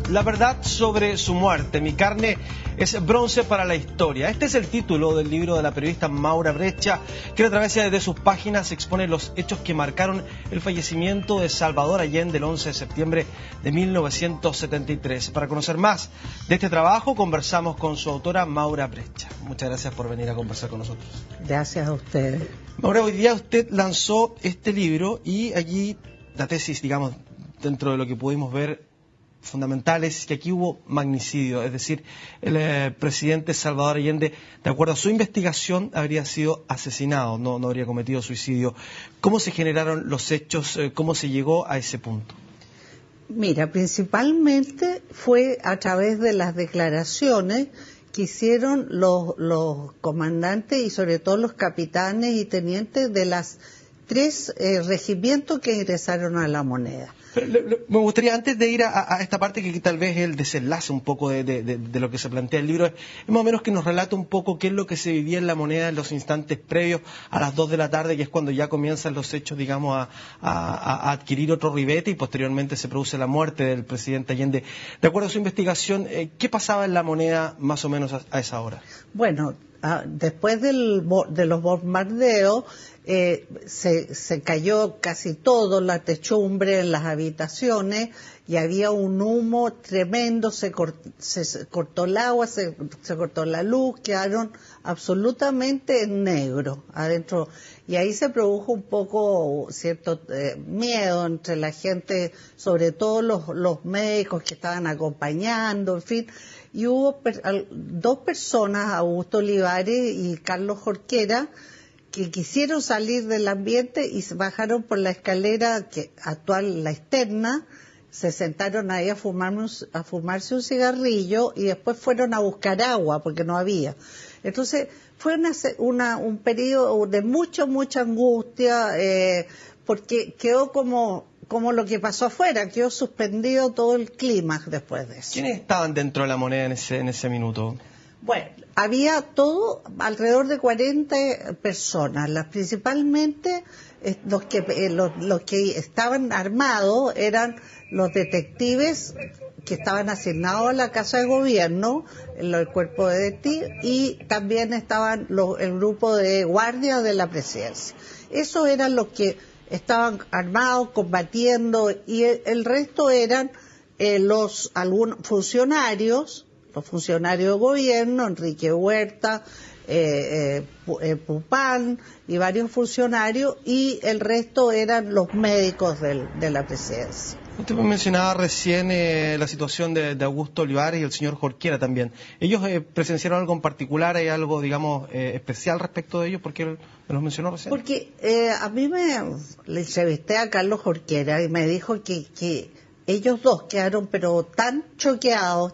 La verdad sobre su muerte. Mi carne es bronce para la historia. Este es el título del libro de la periodista Maura Breccia, que a través de sus páginas expone los hechos que marcaron el fallecimiento de Salvador Allende el 11 de septiembre de 1973. Para conocer más de este trabajo, conversamos con su autora Maura Breccia. Muchas gracias por venir a conversar con nosotros. Gracias a ustedes. Maura, hoy día usted lanzó este libro y allí la tesis, digamos, dentro de lo que pudimos ver, fundamental es que aquí hubo magnicidio, es decir, el presidente Salvador Allende, de acuerdo a su investigación, habría sido asesinado, no habría cometido suicidio. ¿Cómo se generaron los hechos? ¿Cómo se llegó a ese punto? Mira, principalmente fue a través de las declaraciones que hicieron los comandantes y sobre todo los capitanes y tenientes de las 3 regimientos que ingresaron a La Moneda. Me gustaría, antes de ir a esta parte que tal vez es el desenlace un poco de lo que se plantea el libro, es más o menos que nos relate un poco qué es lo que se vivía en La Moneda en los instantes previos a las 2 de la tarde, que es cuando ya comienzan los hechos, digamos, a adquirir otro ribete y posteriormente se produce la muerte del presidente Allende. De acuerdo a su investigación, ¿qué pasaba en La Moneda más o menos a esa hora? Bueno, después de los bombardeos, se cayó casi todo, la techumbre en las habitaciones y había un humo tremendo, se cortó el agua, se cortó la luz, quedaron absolutamente en negro adentro. Y ahí se produjo un poco cierto miedo entre la gente, sobre todo los médicos que estaban acompañando, en fin. Y hubo 2 personas, Augusto Olivares y Carlos Jorquera, que quisieron salir del ambiente y se bajaron por la escalera actual, la externa, se sentaron ahí a fumarse un cigarrillo y después fueron a buscar agua porque no había. Entonces fue un periodo de mucha angustia, porque quedó como lo que pasó afuera, quedó suspendido todo el clima después de eso. ¿Quiénes estaban dentro de La Moneda en ese minuto? Bueno, había alrededor de 40 personas, principalmente los que estaban armados eran los detectives que estaban asignados a la Casa de Gobierno, el cuerpo de detectives, y también estaban el grupo de guardias de la presidencia. Esos eran los que estaban armados, combatiendo, y el resto eran algunos funcionarios, los funcionarios de gobierno, Enrique Huerta, Pupán y varios funcionarios, y el resto eran los médicos de la presidencia. Usted mencionaba recién la situación de Augusto Olivares y el señor Jorquera también. ¿Ellos presenciaron algo en particular? ¿Hay algo, digamos, especial respecto de ellos? ¿Por qué me los mencionó recién? Porque a mí le entrevisté a Carlos Jorquera y me dijo que ellos dos quedaron pero tan choqueados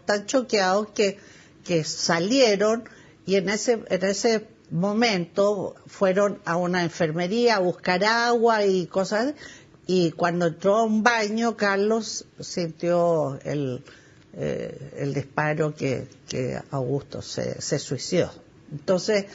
que salieron y en ese momento fueron a una enfermería a buscar agua y cosas, y cuando entró a un baño Carlos sintió el disparo que Augusto se suicidó. Entonces,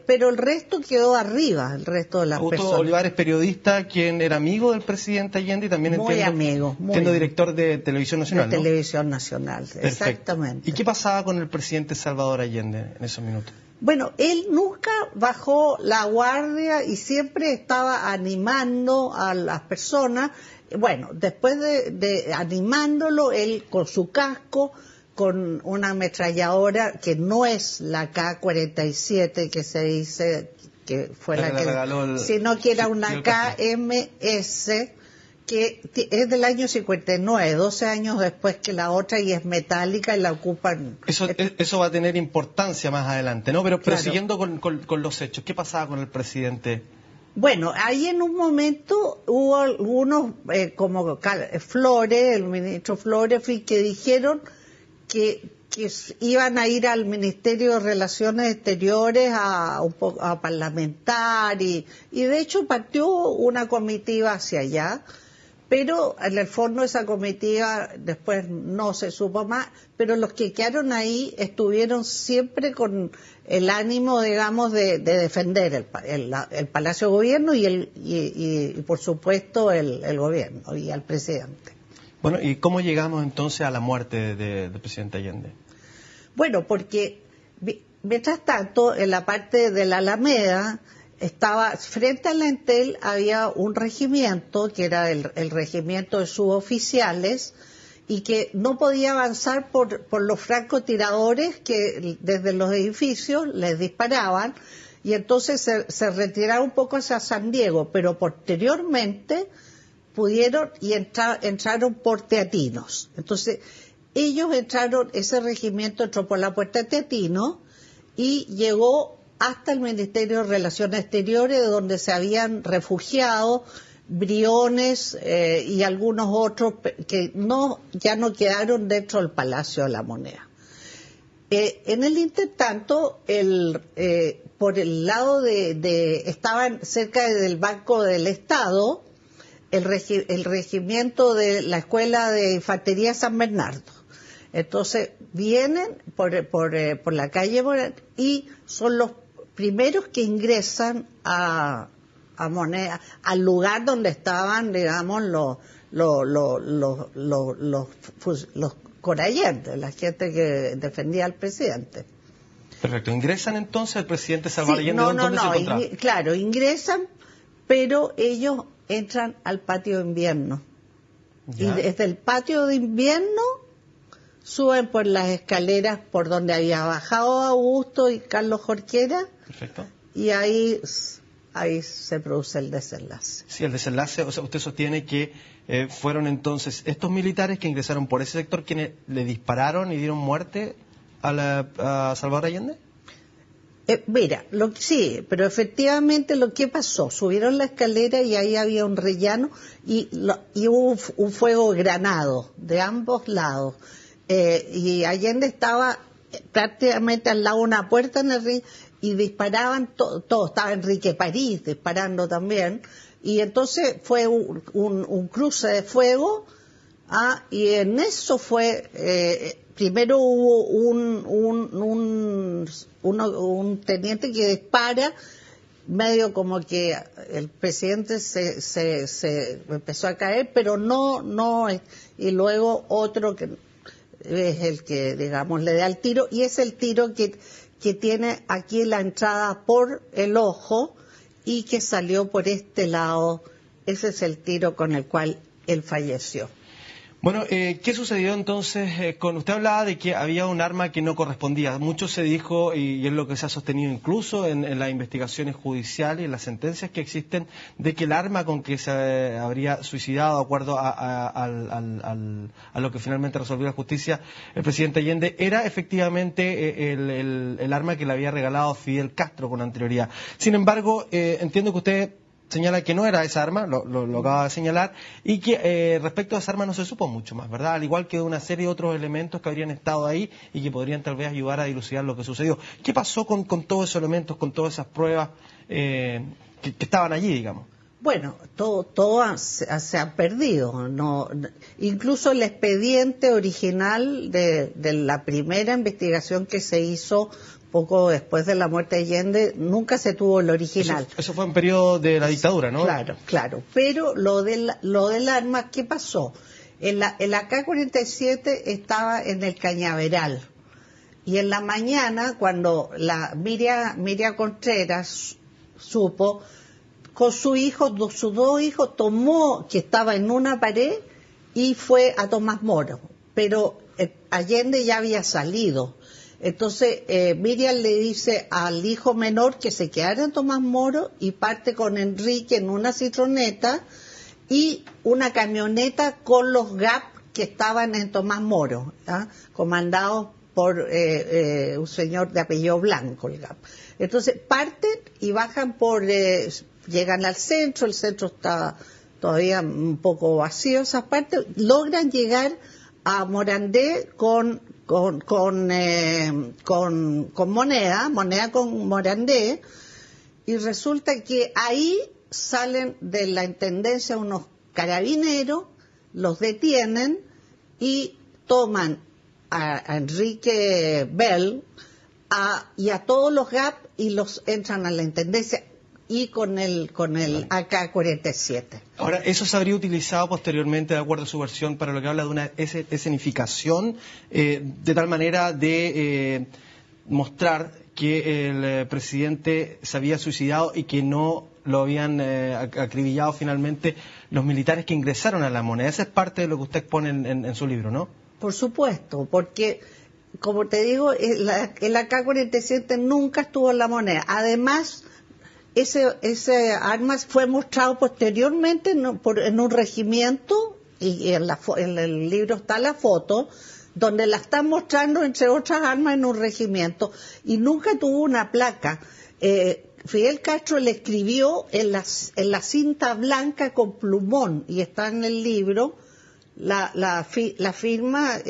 pero el resto quedó arriba, el resto de las personas. Augusto Olivares, periodista, quien era amigo del presidente Allende y también entiendo director de Televisión Nacional, de ¿no? Televisión Nacional, Perfecto. Exactamente. ¿Y qué pasaba con el presidente Salvador Allende en esos minutos? Bueno, él nunca bajó la guardia y siempre estaba animando a las personas. Bueno, después de animándolo, él con su casco, con una ametralladora que no es la K-47 que se dice que fue la que regaló sino que era una KMS que es del año 59, 12 años después que la otra, y es metálica y la ocupan. Eso va a tener importancia más adelante, ¿no? Pero Claro. siguiendo con los hechos, ¿qué pasaba con el presidente? Bueno, ahí en un momento hubo algunos, como Flores, el ministro Flores, que dijeron que iban a ir al Ministerio de Relaciones Exteriores a parlamentar, y de hecho partió una comitiva hacia allá, pero en el fondo esa comitiva después no se supo más, pero los que quedaron ahí estuvieron siempre con el ánimo, digamos, de defender el Palacio de Gobierno y por supuesto el gobierno y al presidente. Bueno, ¿y cómo llegamos entonces a la muerte del presidente Allende? Bueno, porque mientras tanto, en la parte de la Alameda, estaba frente al Entel, había un regimiento, que era el regimiento de suboficiales, y que no podía avanzar por los francotiradores que desde los edificios les disparaban, y entonces se retiraron un poco hacia San Diego, pero posteriormente pudieron y entraron por Teatinos. Entonces, ellos entraron, ese regimiento entró por la puerta de Teatinos y llegó hasta el Ministerio de Relaciones Exteriores, donde se habían refugiado Briones y algunos otros que ya no quedaron dentro del Palacio de la Moneda. En el intertanto, por el lado estaban cerca del Banco del Estado, el regimiento de la Escuela de Infantería San Bernardo. Entonces vienen por la calle Morán y son los primeros que ingresan a Moneda, al lugar donde estaban, digamos, los corayentes, la gente que defendía al presidente. Perfecto. ¿Ingresan entonces el presidente Salvador Allende? No, claro, ingresan, pero ellos entran al patio de invierno. ¿Ya? Y desde el patio de invierno suben por las escaleras por donde había bajado Augusto y Carlos Jorquera. Perfecto. Y ahí se produce el desenlace. Sí, el desenlace, o sea, usted sostiene que fueron entonces estos militares que ingresaron por ese sector quienes le dispararon y dieron muerte a Salvador Allende. Mira, sí, pero efectivamente lo que pasó, subieron la escalera y ahí había un rellano y hubo un fuego granado de ambos lados. Y Allende estaba prácticamente al lado de una puerta en el ring y disparaban todo, estaba Enrique París disparando también, y entonces fue un cruce de fuego, y en eso fue, primero hubo un teniente que dispara, medio como que el presidente se empezó a caer, pero no, y luego otro que es el que, digamos, le da el tiro, y es el tiro que tiene aquí la entrada por el ojo y que salió por este lado. Ese es el tiro con el cual él falleció. Bueno, ¿qué sucedió entonces? Usted hablaba de que había un arma que no correspondía. Mucho se dijo, y es lo que se ha sostenido incluso en las investigaciones judiciales y en las sentencias que existen, de que el arma con que se habría suicidado, de acuerdo a lo que finalmente resolvió la justicia, el presidente Allende, era efectivamente el arma que le había regalado Fidel Castro con anterioridad. Sin embargo, entiendo que usted señala que no era esa arma, lo acaba de señalar, y que respecto a esa arma no se supo mucho más, ¿verdad? Al igual que de una serie de otros elementos que habrían estado ahí y que podrían tal vez ayudar a dilucidar lo que sucedió. ¿Qué pasó con todos esos elementos, con todas esas pruebas que estaban allí, digamos? Bueno, todo se ha perdido. Incluso el expediente original de la primera investigación que se hizo poco después de la muerte de Allende, nunca se tuvo el original. Eso fue en periodo de la dictadura, ¿no? Claro. Pero lo del arma, ¿qué pasó? El AK-47 estaba en el Cañaveral. Y en la mañana, cuando la Miriam Contreras supo, con sus dos hijos, tomó, que estaba en una pared, y fue a Tomás Moro. Pero Allende ya había salido. Entonces Miriam le dice al hijo menor que se quedara en Tomás Moro y parte con Enrique en una citroneta y una camioneta con los GAP que estaban en Tomás Moro, comandados por un señor de apellido Blanco, el GAP. Entonces parten y bajan llegan al centro, el centro está todavía un poco vacío, esas partes, logran llegar a Morandé con moneda con Morandé, y resulta que ahí salen de la intendencia unos carabineros, los detienen y toman a Enrique Bell y a todos los GAP y los entran a la intendencia y con el AK-47. Ahora, ¿eso se habría utilizado posteriormente, de acuerdo a su versión, para lo que habla de una escenificación, de tal manera de mostrar que el presidente se había suicidado y que no lo habían acribillado finalmente los militares que ingresaron a La Moneda? Esa es parte de lo que usted expone en su libro, ¿no? Por supuesto, porque, como te digo, el AK-47 nunca estuvo en La Moneda. Además, ese arma fue mostrado posteriormente en un regimiento, y en el libro está la foto, donde la están mostrando entre otras armas en un regimiento, y nunca tuvo una placa. Fidel Castro le escribió en la cinta blanca con plumón, y está en el libro la firma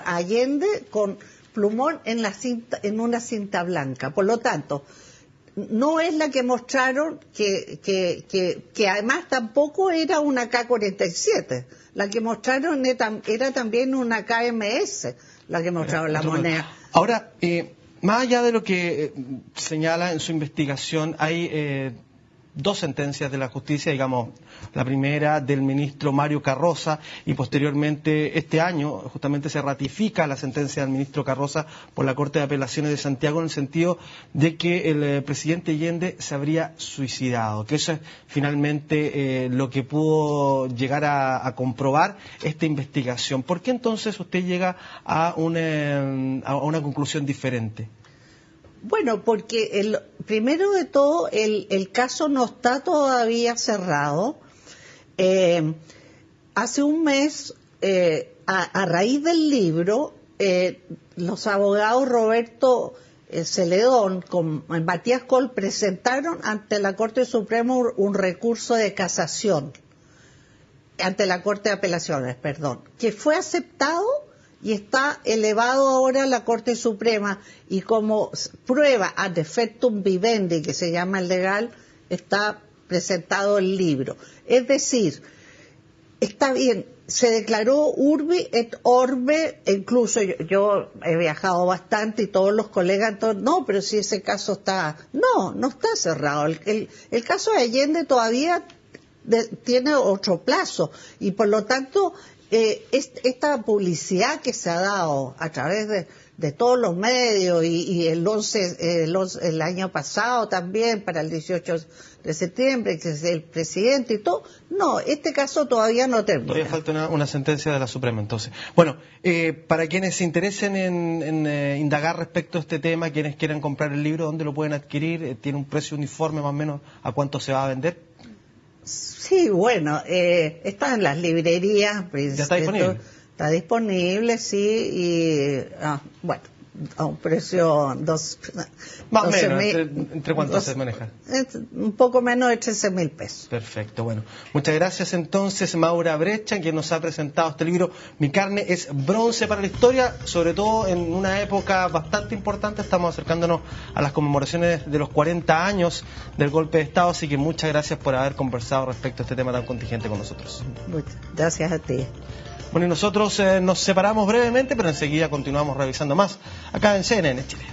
Allende con plumón en una cinta blanca. Por lo tanto, no es la que mostraron, que además tampoco era una K-47. La que mostraron era también una KMS, la que mostraron La Moneda. Ahora, más allá de lo que señala en su investigación, hay dos sentencias de la justicia, digamos, la primera del ministro Mario Carroza, y posteriormente este año justamente se ratifica la sentencia del ministro Carroza por la Corte de Apelaciones de Santiago, en el sentido de que el presidente Allende se habría suicidado, que eso es finalmente lo que pudo llegar a comprobar esta investigación. ¿Por qué entonces usted llega a una conclusión diferente? Bueno, porque primero de todo el caso no está todavía cerrado. Hace un mes, a raíz del libro, los abogados Roberto Celedón con Matías Coll presentaron ante la Corte Suprema un recurso de casación, ante la Corte de Apelaciones, perdón, que fue aceptado y está elevado ahora a la Corte Suprema, y como prueba ad defectum vivendi, que se llama el legal, está presentado el libro. Es decir, está bien, se declaró urbi et orbe, incluso yo he viajado bastante y todos los colegas, no, pero si ese caso está... No está cerrado. El caso de Allende todavía tiene otro plazo, y por lo tanto... esta publicidad que se ha dado a través de todos los medios y el año pasado también, para el 18 de septiembre, que es el presidente y todo, no, este caso todavía no termina. Todavía falta una sentencia de la Suprema, entonces. Bueno, para quienes se interesen en indagar respecto a este tema, quienes quieran comprar el libro, ¿dónde lo pueden adquirir? ¿Tiene un precio uniforme más o menos a cuánto se va a vender? Sí, bueno, está en las librerías. ¿Ya está disponible? Está disponible, sí, y bueno, a un precio más o menos, ¿entre cuánto se maneja? Un poco menos de 13.000 pesos. Perfecto, bueno. Muchas gracias entonces, Maura Brecha, quien nos ha presentado este libro, Mi carne es bronce para la historia, sobre todo en una época bastante importante. Estamos acercándonos a las conmemoraciones de los 40 años del golpe de Estado, así que muchas gracias por haber conversado respecto a este tema tan contingente con nosotros. Muchas gracias a ti. Bueno, y nosotros nos separamos brevemente, pero enseguida continuamos revisando más acá en CNN Chile.